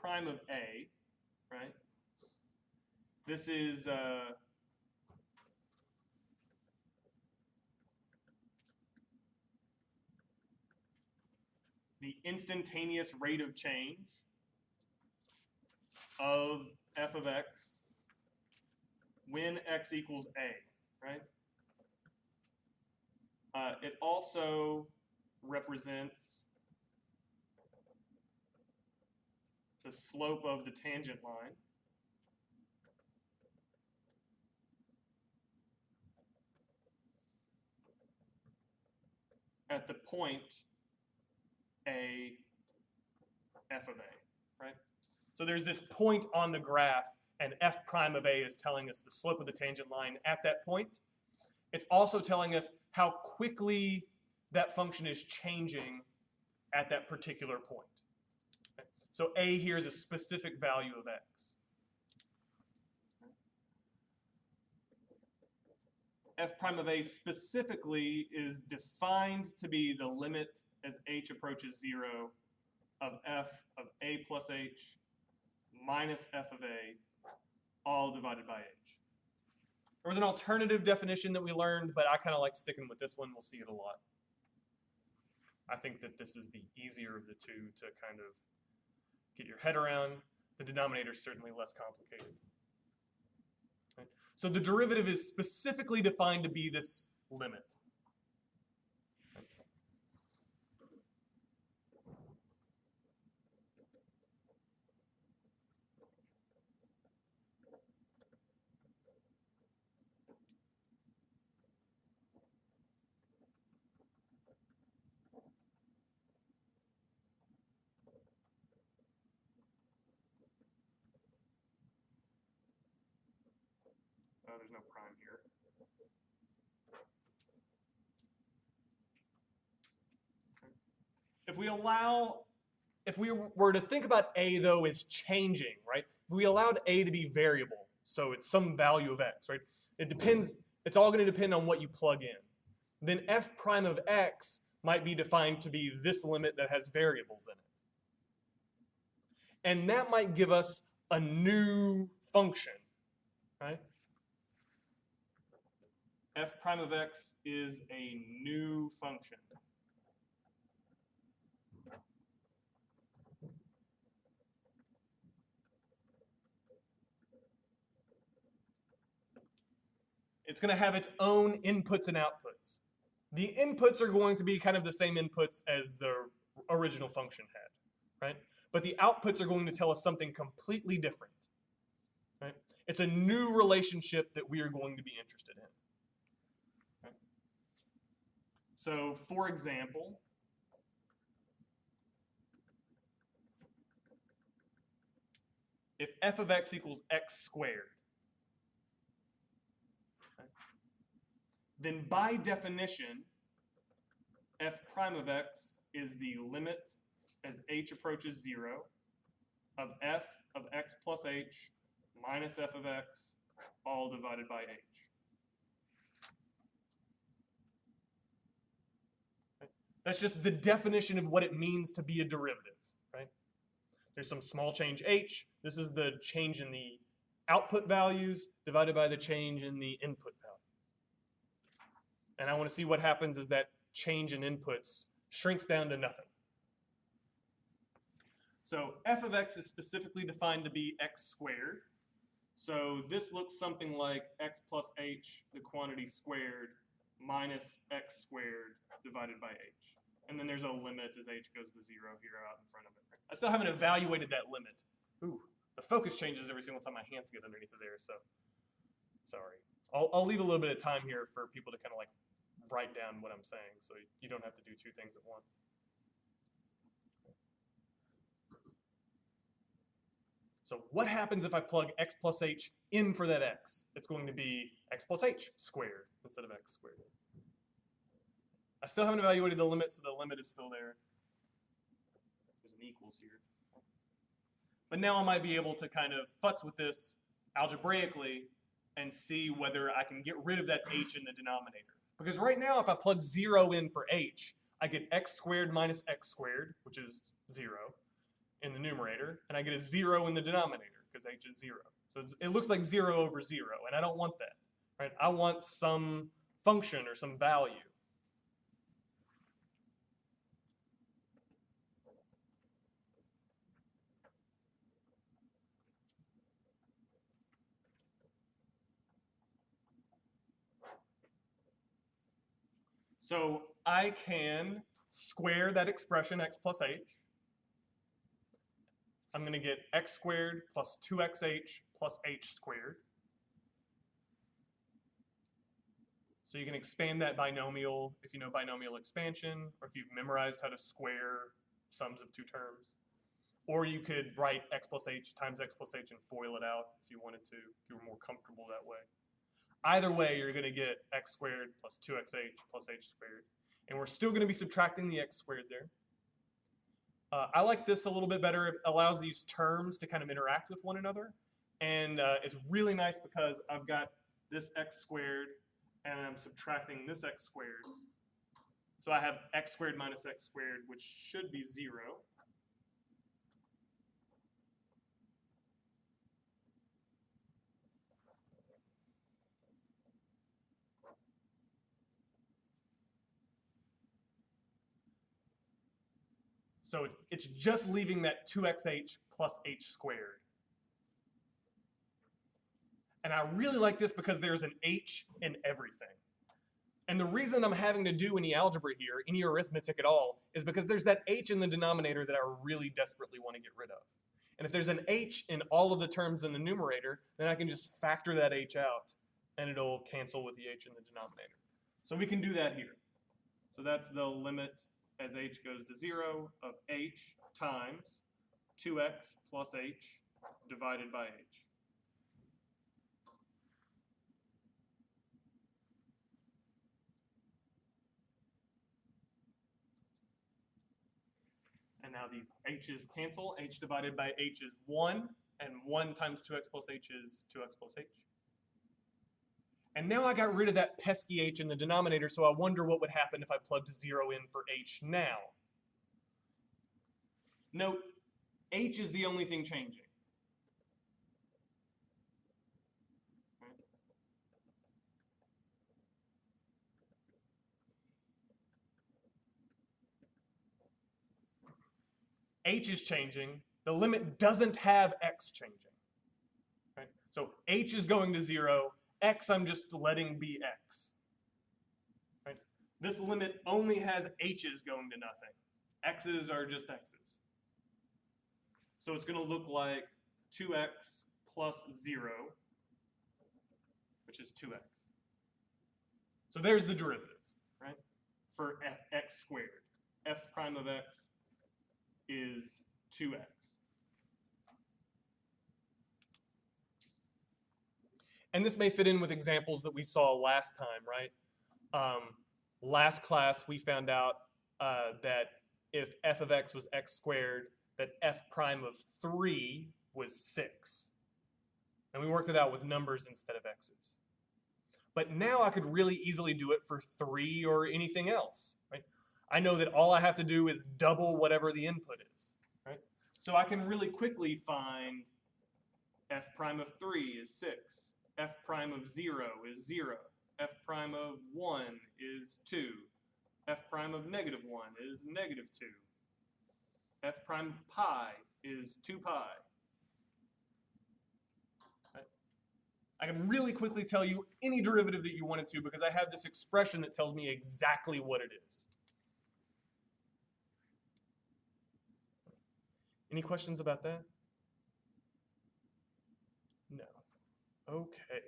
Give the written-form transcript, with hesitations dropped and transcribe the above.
prime of A, right? This is the instantaneous rate of change of f of x when x equals A, right? It also represents the slope of the tangent line. At the point A, f of A, right? So there's this point on the graph, and f prime of A is telling us the slope of the tangent line at that point. It's also telling us how quickly that function is changing at that particular point. Okay? So A here is a specific value of x. F prime of A specifically is defined to be the limit as h approaches 0 of f of A plus h minus f of A, all divided by h. There was an alternative definition that we learned, but I kind of like sticking with this one. We'll see it a lot. I think that this is the easier of the two to kind of get your head around. The denominator is certainly less complicated. Okay. So the derivative is specifically defined to be this limit. There's no prime here. If we were to think about A though as changing, right? If we allowed A to be variable, so it's some value of x, right? It depends, it's all going to depend on what you plug in. Then f prime of x might be defined to be this limit that has variables in it. And that might give us a new function, right? F prime of x is a new function. It's going to have its own inputs and outputs. The inputs are going to be kind of the same inputs as the original function had, right? But the outputs are going to tell us something completely different, right? It's a new relationship that we are going to be interested in. Okay? So, for example, if f of x equals x squared, then by definition, f prime of x is the limit as h approaches 0 of f of x plus h minus f of x, all divided by h. Okay. That's just the definition of what it means to be a derivative, right? There's some small change h. This is the change in the output values divided by the change in the input value. And I want to see what happens as that change in inputs shrinks down to nothing. So f of x is specifically defined to be x squared. So this looks something like x plus h, the quantity squared, minus x squared divided by h. And then there's a limit as h goes to 0 here out in front of it. I still haven't evaluated that limit. Ooh, the focus changes every single time my hands get underneath of there, so sorry. I'll leave a little bit of time here for people to kind of like write down what I'm saying so you don't have to do two things at once. So what happens if I plug x plus h in for that x? It's going to be x plus h squared instead of x squared. I still haven't evaluated the limit, so the limit is still there. There's an equals here. But now I might be able to kind of futz with this algebraically and see whether I can get rid of that h in the denominator. Because right now, if I plug 0 in for h, I get x squared minus x squared, which is 0, in the numerator, and I get a 0 in the denominator because h is 0. So it looks like 0 over 0, and I don't want that. Right? I want some function or some value. So I can square that expression, x plus h. I'm going to get x squared plus 2xh plus h squared. So you can expand that binomial if you know binomial expansion, or if you've memorized how to square sums of two terms. Or you could write x plus h times x plus h and FOIL it out if you wanted to, if you were more comfortable that way. Either way, you're going to get x squared plus 2xh plus h squared. And we're still going to be subtracting the x squared there. I like this a little bit better. It allows these terms to kind of interact with one another. And it's really nice because I've got this x squared and I'm subtracting this x squared. So I have x squared minus x squared, which should be 0. So it's just leaving that 2xh plus h squared. And I really like this because there's an h in everything. And the reason I'm having to do any algebra here, any arithmetic at all, is because there's that h in the denominator that I really desperately want to get rid of. And if there's an h in all of the terms in the numerator, then I can just factor that h out, and it'll cancel with the h in the denominator. So we can do that here. So that's the limit as h goes to 0 of h times 2x plus h divided by h. And now these h's cancel. H divided by h is 1, and 1 times 2x plus h is 2x plus h. And now I got rid of that pesky h in the denominator, so I wonder what would happen if I plugged 0 in for h now. Note, h is the only thing changing. H is changing. The limit doesn't have x changing. Right? So h is going to 0. X I'm just letting be x. Right? This limit only has h's going to nothing. X's are just x's. So it's going to look like 2x plus 0, which is 2x. So there's the derivative, right? For x squared. F prime of x is 2x. And this may fit in with examples that we saw last time, right? Last class, we found out that if f of x was x squared, that f prime of 3 was 6. And we worked it out with numbers instead of x's. But now I could really easily do it for 3 or anything else, right? I know that all I have to do is double whatever the input is, right? So I can really quickly find f prime of 3 is 6. F prime of 0 is 0. F prime of 1 is 2. F prime of negative 1 is negative 2. F prime of pi is 2 pi. Right? I can really quickly tell you any derivative that you wanted to because I have this expression that tells me exactly what it is. Any questions about that? No. Okay.